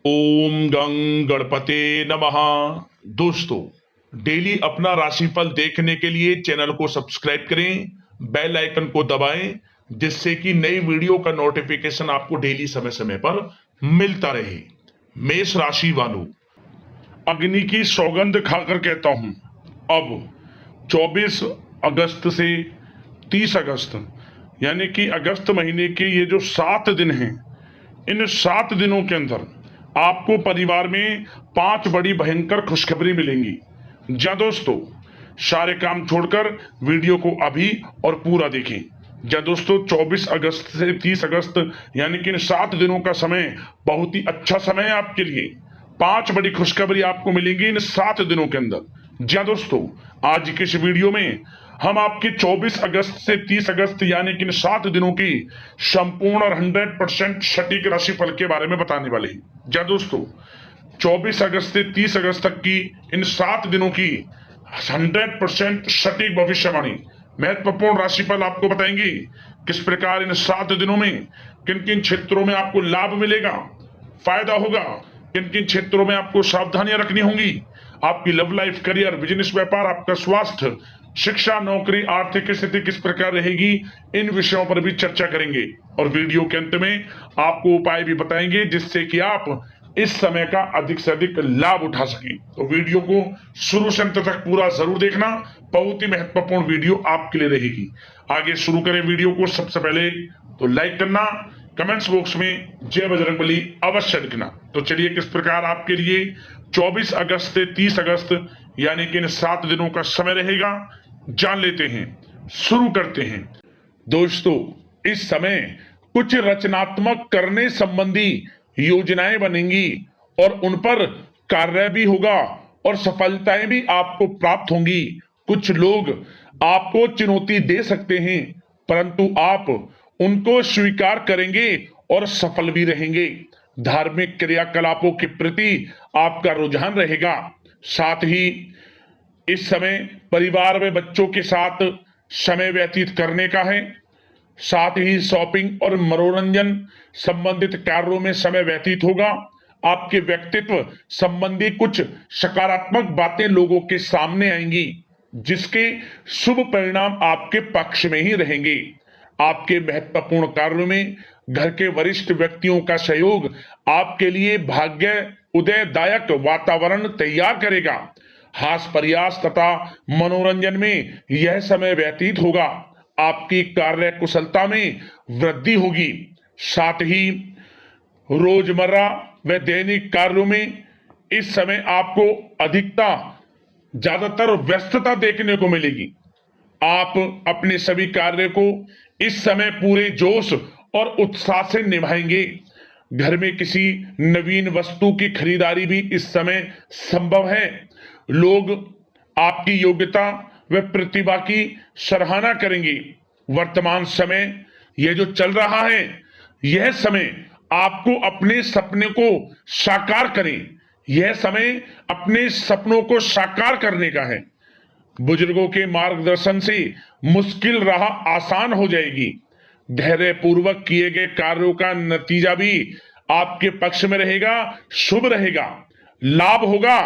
ओम गं गणपते नमः। दोस्तों, डेली अपना राशिफल देखने के लिए चैनल को सब्सक्राइब करें, बेल आइकन को दबाएं, जिससे कि नई वीडियो का नोटिफिकेशन आपको डेली समय समय पर मिलता रहे। मेष राशि वालों, अग्नि की सौगंध खाकर कहता हूं, अब 24 अगस्त से 30 अगस्त यानी कि अगस्त महीने के ये जो 7 दिन हैं, इन 7 दिनों के अंदर आपको परिवार में 5 बड़ी भयंकर खुशखबरी मिलेंगी। जा दोस्तों, सारे काम छोड़कर वीडियो को अभी और पूरा देखें। जा दोस्तों, 24 अगस्त से 30 अगस्त यानी कि इन 7 दिनों का समय बहुत ही अच्छा समय है आपके लिए। 5 बड़ी खुशखबरी आपको मिलेंगी इन 7 दिनों के अंदर। जा दोस्तों, आज के इस वीडियो में हम आपके 24 अगस्त से 30 अगस्त यानी कि इन 7 दिनों की संपूर्ण और 100% सटीक राशिफल के बारे में बताने वाले हैं। जा दोस्तों, 24 अगस्त से 30 अगस्त तक की इन 7 दिनों की 100% सटीक भविष्यवाणी महत्वपूर्ण राशिफल आपको बताएंगे। किस प्रकार इन 7 दिनों में किन किन क्षेत्रों में आपको लाभ मिलेगा, फायदा होगा, किन किन क्षेत्रों में आपको सावधानियां रखनी होंगी, आपकी लव लाइफ, करियर, बिजनेस, व्यापार, आपका स्वास्थ्य, शिक्षा, नौकरी, आर्थिक स्थिति किस प्रकार रहेगी, इन विषयों पर भी चर्चा करेंगे। और वीडियो के अंत में आपको उपाय भी बताएंगे जिससे कि आप इस समय का अधिक से अधिक लाभ उठा सकें। तो वीडियो को शुरू से अंत तक पूरा जरूर देखना, बहुत ही महत्वपूर्ण वीडियो आपके लिए रहेगी। आगे शुरू करें वीडियो को। सबसे पहले तो लाइक करना, कमेंट्स बॉक्स में जय बजरंगबली अवश्य लिखना। तो चलिए, किस प्रकार आपके लिए 24 अगस्त से 30 अगस्त यानी कि इन 7 दिनों का समय रहेगा, जान लेते हैं, शुरू करते हैं। दोस्तों, इस समय कुछ रचनात्मक करने संबंधी योजनाएं बनेंगी और उन पर कार्य भी होगा और सफलताएं भी आपको प्राप्त होंगी। कुछ लोग आपको चुनौती दे सकते हैं, परंतु आप उनको स्वीकार करेंगे और सफल भी रहेंगे। धार्मिक क्रियाकलापों के प्रति आपका रुझान रहेगा। साथ ही इस समय परिवार में बच्चों के साथ समय व्यतीत करने का है। साथ ही शॉपिंग और मनोरंजन संबंधित कार्यों में समय व्यतीत होगा। आपके व्यक्तित्व संबंधी कुछ सकारात्मक बातें लोगों के सामने आएंगी, जिसके शुभ परिणाम आपके पक्ष में ही रहेंगे। आपके महत्वपूर्ण कार्यों में घर के वरिष्ठ व्यक्तियों का सहयोग आपके लिए भाग्य उदयदायक वातावरण तैयार करेगा। हास्य प्रयास तथा मनोरंजन में यह समय व्यतीत होगा। आपकी कार्य कुशलता में वृद्धि होगी। साथ ही रोजमर्रा व दैनिक कार्यों में इस समय आपको ज्यादातर व्यस्तता देखने को मिलेगी। आप अपने सभी कार्य को इस समय पूरे जोश और उत्साह से निभाएंगे। घर में किसी नवीन वस्तु की खरीदारी भी इस समय संभव है। लोग आपकी योग्यता व प्रतिभा की सराहना करेंगे। वर्तमान समय यह जो चल रहा है, यह समय आपको अपने सपने को साकार करें। यह समय अपने सपनों को साकार करने का है। बुजुर्गों के मार्गदर्शन से मुश्किल राह आसान हो जाएगी। धैर्य पूर्वक किए गए कार्यों का नतीजा भी आपके पक्ष में रहेगा, शुभ रहेगा, लाभ होगा,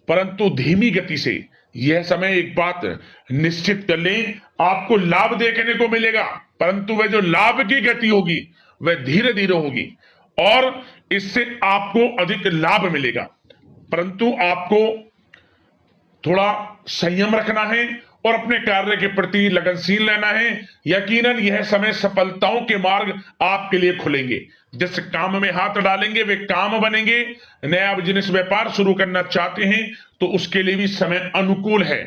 परंतु धीमी गति से। यह समय एक बात निश्चित कर लें, आपको लाभ देखने को मिलेगा, परंतु वह जो लाभ की गति होगी वह धीरे धीरे होगी और इससे आपको अधिक लाभ मिलेगा। परंतु आपको थोड़ा संयम रखना है और अपने कार्य के प्रति लगनशील रहना है। यकीनन यह समय सफलताओं के मार्ग आपके लिए खुलेंगे। जिस काम में हाथ डालेंगे वे काम बनेंगे। नया बिजनेस व्यापार शुरू करना चाहते हैं तो उसके लिए भी समय अनुकूल है।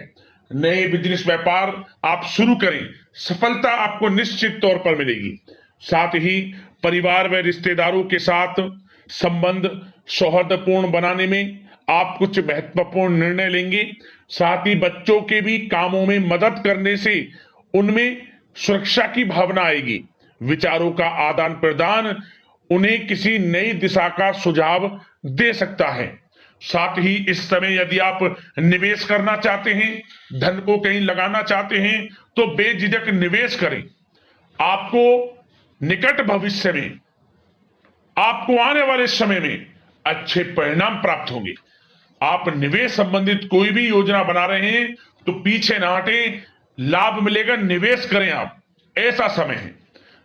नए बिजनेस व्यापार आप शुरू करें, सफलता आपको निश्चित तौर पर मिलेगी। साथ ही परिवार व रिश्तेदारों के साथ संबंध सौहार्दपूर्ण बनाने में आप कुछ महत्वपूर्ण निर्णय लेंगे। साथ ही बच्चों के भी कामों में मदद करने से उनमें सुरक्षा की भावना आएगी। विचारों का आदान प्रदान उन्हें किसी नई दिशा का सुझाव दे सकता है। साथ ही इस समय यदि आप निवेश करना चाहते हैं, धन को कहीं लगाना चाहते हैं, तो बेझिझक निवेश करें। आपको निकट भविष्य में, आपको आने वाले समय में अच्छे परिणाम प्राप्त होंगे। आप निवेश संबंधित कोई भी योजना बना रहे हैं तो पीछे ना हटें, लाभ मिलेगा, निवेश करें आप, ऐसा समय है।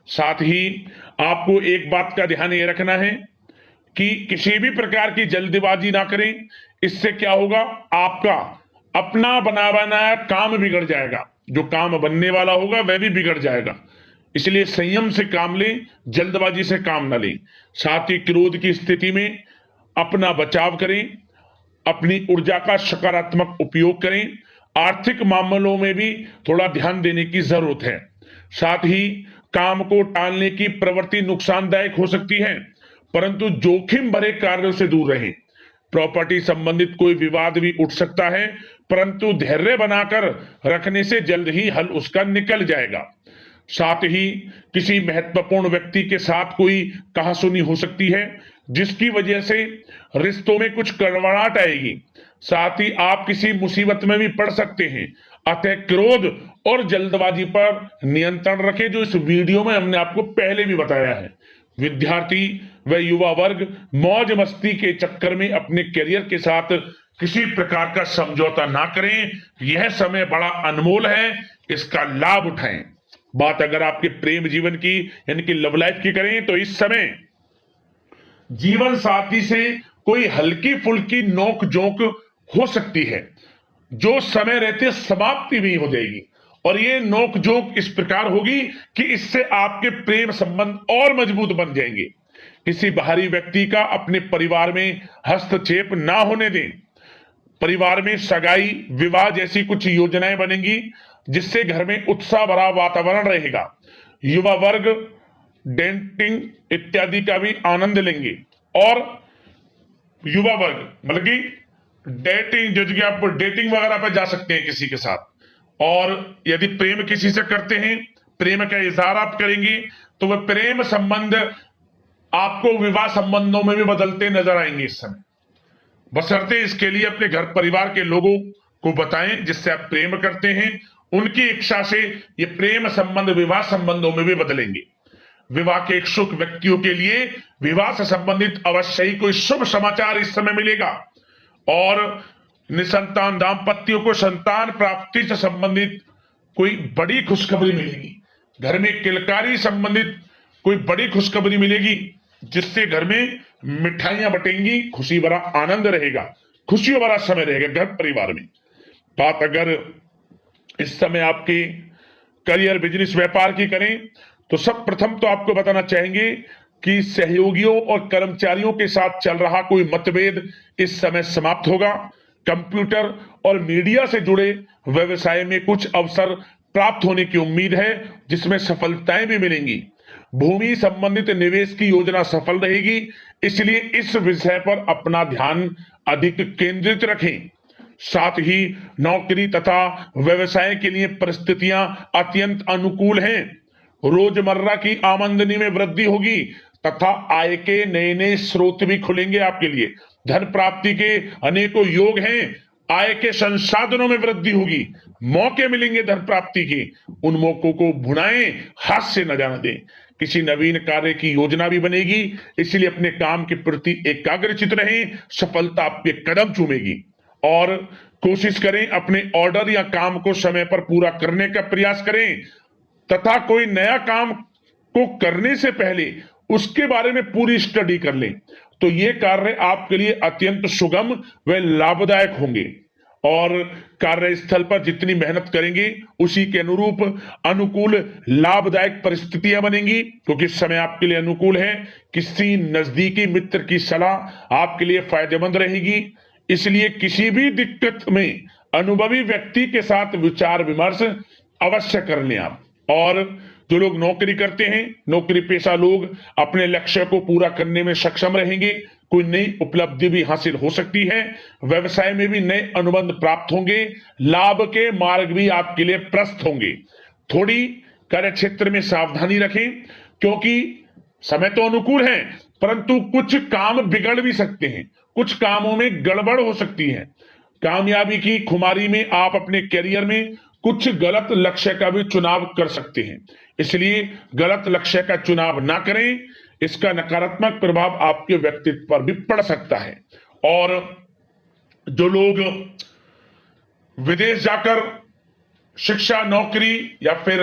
साथ ही आपको एक बात का ध्यान ये रखना है कि किसी भी प्रकार की जल्दबाजी ना करें। इससे क्या होगा, आपका अपना बना बनाया काम बिगड़ जाएगा, जो काम बनने वाला होगा वह भी बिगड़ जाएगा। इसलिए संयम से काम लें, जल्दबाजी से काम ना लें। साथ ही क्रोध की स्थिति में अपना बचाव करें, अपनी ऊर्जा का सकारात्मक उपयोग करें। आर्थिक मामलों में भी थोड़ा ध्यान देने की जरूरत है। साथ ही काम को टालने की प्रवृत्ति नुकसानदायक हो सकती है, परंतु जोखिम भरे कार्यों से दूर रहें। प्रॉपर्टी संबंधित कोई विवाद भी उठ सकता है, परंतु धैर्य बनाकर रखने से जल्द ही हल उसका निकल जाएगा। साथ ही किसी महत्वपूर्ण व्यक्ति के साथ कोई कहासुनी हो सकती है, जिसकी वजह से रिश्तों में कुछ कड़वाहट आएगी। साथ ही आप किसी मुसीबत में भी पड़ सकते हैं। अतः क्रोध और जल्दबाजी पर नियंत्रण रखें, जो इस वीडियो में हमने आपको पहले भी बताया है। विद्यार्थी व युवा वर्ग मौज मस्ती के चक्कर में अपने करियर के साथ किसी प्रकार का समझौता ना करें। यह समय बड़ा अनमोल है, इसका लाभ उठाएं। बात अगर आपके प्रेम जीवन की यानी कि लव लाइफ की करें तो इस समय जीवन साथी से कोई हल्की फुल्की नोक झोंक हो सकती है, जो समय रहते समाप्ति भी हो जाएगी। और ये नोक झोंक इस प्रकार होगी कि इससे आपके प्रेम संबंध और मजबूत बन जाएंगे। किसी बाहरी व्यक्ति का अपने परिवार में हस्तक्षेप ना होने दें। परिवार में सगाई, विवाह जैसी कुछ योजनाएं बनेंगी, जिससे घर में उत्साह भरा वातावरण रहेगा। युवा वर्ग डेटिंग इत्यादि का भी आनंद लेंगे। और युवा वर्ग मतलब कि डेटिंग, जैसे कि आप डेटिंग वगैरह पर जा सकते हैं किसी के साथ। और यदि प्रेम किसी से करते हैं, प्रेम का इजहार आप करेंगे, तो वह प्रेम संबंध आपको विवाह संबंधों में भी बदलते नजर आएंगे इस समय। बशर्ते इसके लिए अपने घर परिवार के लोगों को बताएं जिससे आप प्रेम करते हैं। उनकी इच्छा से ये प्रेम संबंध विवाह संबंधों में भी बदलेंगे। विवाह के इच्छुक व्यक्तियों के लिए विवाह से संबंधित अवश्य ही कोई शुभ समाचार इस समय मिलेगा। और निसंतान दाम्पत्यों को संतान प्राप्ति से संबंधित कोई बड़ी खुशखबरी मिलेगी। घर में किलकारी संबंधित कोई बड़ी खुशखबरी मिलेगी, जिससे घर में मिठाइयां बटेंगी, खुशी भरा आनंद रहेगा, खुशियों भरा समय रहेगा घर परिवार में। बात अगर इस समय आपके करियर, बिजनेस, व्यापार की करें तो सब प्रथम तो आपको बताना चाहेंगे कि सहयोगियों और कर्मचारियों के साथ चल रहा कोई मतभेद इस समय समाप्त होगा। कंप्यूटर और मीडिया से जुड़े व्यवसाय में कुछ अवसर प्राप्त होने की उम्मीद है, जिसमें सफलताएं भी मिलेंगी। भूमि संबंधित निवेश की योजना सफल रहेगी, इसलिए इस विषय पर अपना ध्यान अधिक केंद्रित रखें। साथ ही नौकरी तथा व्यवसाय के लिए परिस्थितियां अत्यंत अनुकूल हैं। रोजमर्रा की आमदनी में वृद्धि होगी तथा आय के नए नए स्रोत भी खुलेंगे आपके लिए। धन प्राप्ति के अनेकों योग हैं। आय के संसाधनों में वृद्धि होगी, मौके मिलेंगे धन प्राप्ति के। उन मौकों को भुनाएं, हाथ से न जाने दें। किसी नवीन कार्य की योजना भी बनेगी, इसलिए अपने काम के प्रति एकाग्रचित रहें, सफलता आपके कदम चूमेगी। और कोशिश करें अपने ऑर्डर या काम को समय पर पूरा करने का प्रयास करें तथा कोई नया काम को करने से पहले उसके बारे में पूरी स्टडी कर लें, तो ये कार्य आपके लिए अत्यंत सुगम व लाभदायक होंगे। और कार्यस्थल पर जितनी मेहनत करेंगे उसी के अनुरूप अनुकूल लाभदायक परिस्थितियां बनेंगी, क्योंकि इस समय आपके लिए अनुकूल है। किसी नजदीकी मित्र की सलाह आपके लिए फायदेमंद रहेगी, इसलिए किसी भी दिक्कत में अनुभवी व्यक्ति के साथ विचार विमर्श अवश्य कर लें आप। और जो लोग नौकरी करते हैं, नौकरी पेशा लोग अपने लक्ष्य को पूरा करने में सक्षम रहेंगे। कोई नई उपलब्धि भी हासिल हो सकती है। व्यवसाय में भी नए अनुबंध प्राप्त होंगे। लाभ के मार्ग भी आपके लिए प्रशस्त होंगे। थोड़ी कार्य क्षेत्र में सावधानी रखें, क्योंकि समय तो अनुकूल है, परंतु कुछ काम बिगड़ भी सकते हैं, कुछ कामों में गड़बड़ हो सकती है। कामयाबी की खुमारी में आप अपने करियर में कुछ गलत लक्ष्य का भी चुनाव कर सकते हैं, इसलिए गलत लक्ष्य का चुनाव ना करें। इसका नकारात्मक प्रभाव आपके व्यक्तित्व पर भी पड़ सकता है। और जो लोग विदेश जाकर शिक्षा, नौकरी या फिर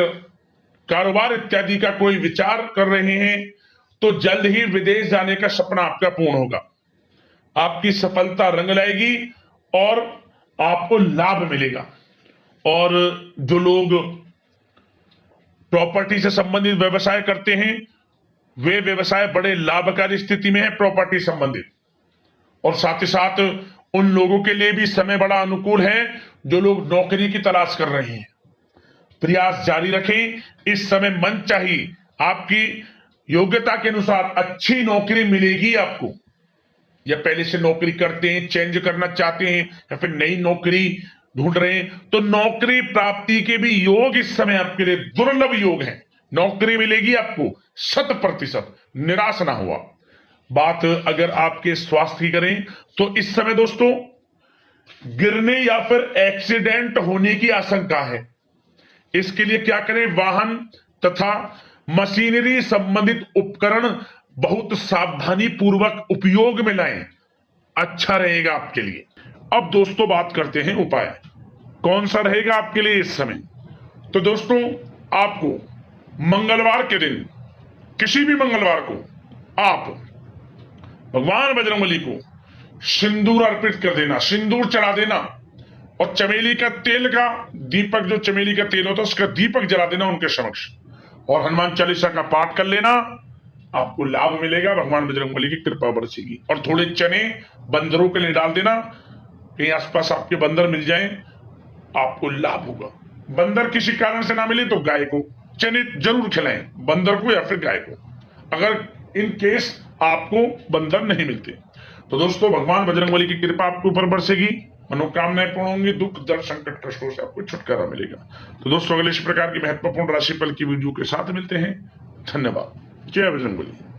कारोबार इत्यादि का कोई विचार कर रहे हैं, तो जल्द ही विदेश जाने का सपना आपका पूर्ण होगा। आपकी सफलता रंग लाएगी और आपको लाभ मिलेगा। और जो लोग प्रॉपर्टी से संबंधित व्यवसाय करते हैं, वे व्यवसाय बड़े लाभकारी स्थिति में है प्रॉपर्टी संबंधित। और साथ ही साथ उन लोगों के लिए भी समय बड़ा अनुकूल है जो लोग नौकरी की तलाश कर रहे हैं। प्रयास जारी रखें, इस समय मन चाहिए आपकी योग्यता के अनुसार अच्छी नौकरी मिलेगी आपको। या पहले से नौकरी करते हैं, चेंज करना चाहते हैं, या फिर नई नौकरी ढूंढ रहे हैं, तो नौकरी प्राप्ति के भी योग इस समय आपके लिए दुर्लभ योग है। नौकरी मिलेगी आपको 100%, निराश ना हुआ। बात अगर आपके स्वास्थ्य की करें तो इस समय दोस्तों गिरने या फिर एक्सीडेंट होने की आशंका है। इसके लिए क्या करें? वाहन तथा मशीनरी संबंधित उपकरण बहुत सावधानी पूर्वक उपयोग में लाएं, अच्छा रहेगा आपके लिए। अब दोस्तों बात करते हैं उपाय, कौन सा रहेगा आपके लिए इस समय। तो दोस्तों आपको मंगलवार के दिन, किसी भी मंगलवार को आप भगवान बजरंगबली को सिंदूर अर्पित कर देना, सिंदूर चढ़ा देना, और चमेली का तेल का दीपक, जो चमेली का तेल होता है उसका दीपक जला देना उनके समक्ष, और हनुमान चालीसा का पाठ कर लेना। आपको लाभ मिलेगा, भगवान बजरंगबली की कृपा बरसेगी। और थोड़े चने बंदरों के लिए डाल देना, कहीं आसपास आपके बंदर मिल जाएं, आपको लाभ होगा। बंदर किसी कारण से ना मिले तो गाय को चने जरूर खिलाएं, बंदर को या फिर गाय को, अगर इन केस आपको बंदर नहीं मिलते। तो दोस्तों भगवान बजरंगबली की कृपा आपके ऊपर बरसेगी, मनोकामनाएं पूर्ण होंगी, दुख दर्द संकट कष्टों से आपको छुटकारा मिलेगा। तो दोस्तों अगले इस प्रकार की महत्वपूर्ण राशिफल की वीडियो के साथ मिलते हैं। धन्यवाद। जय बजरंगबली।